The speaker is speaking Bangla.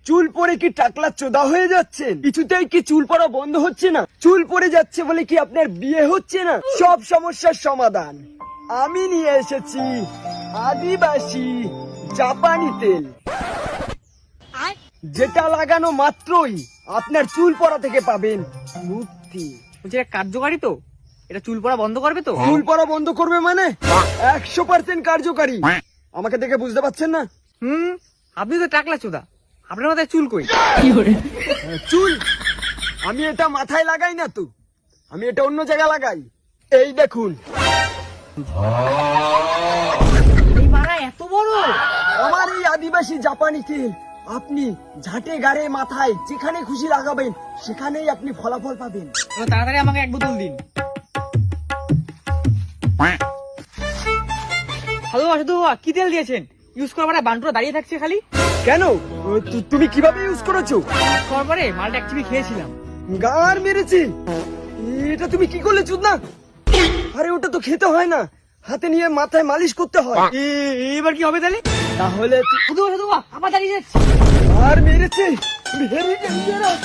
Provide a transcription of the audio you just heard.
চুল পরে কি টাকলা চোদা হয়ে যাচ্ছেন? কিছুতেই কি চুল পড়া বন্ধ হচ্ছে না? চুল পরে যাচ্ছে বলে কি আপনার বিয়ে হচ্ছে না? সব সমস্যার সমাধান আমি নিয়ে এসেছি, আদিবাসী জাপানি তেল, যেটা লাগানো মাত্রই আপনার চুল পড়া থেকে পাবেন মুক্তি। বলছি এটা কার্যকারী তো? এটা চুল পড়া বন্ধ করবে তো? চুল পড়া বন্ধ করবে মানে 100% কার্যকারী। আমাকে দেখে বুঝতে পারছেন না? আপনি তো টাকলা চোদা, আপনার মাথায় চুল কই? চুল আমি এটা মাথায় লাগাই না তো, আমি এটা অন্য জায়গায় লাগাই। এই দেখুন, এই মারা এত বড়! আমার এই আদিবাসী জাপানি তেল আপনি ঝাঁটে গাড়ে মাথায় যেখানে খুশি লাগাবেন সেখানেই আপনি ফলাফল পাবেন। তো তাড়াতাড়ি আমাকে এক বোতল দিন। হ্যালো সাধু বাবা, কি তেল দিয়েছেন? ইউজ করার পরে বান্টুরা দাঁড়িয়ে থাকছে খালি। কেন? তুমি কিভাবে ইউজ করেছো? করার পরে মালটা অ্যাকচুয়ালি খেয়েছিলাম। গার মেরেছি। এটা তুমি কি করলে চুদনা? আরে ওটা তো খেতে হয় না, হাতে নিয়ে মাথায় মালিশ করতে হয়। এবার কি হবে তাহলে? তাহলে সাধু বাবা আবার দাঁড়িয়ে যাচ্ছে। আর মেরেছে, ভেরি ডেঞ্জারাস।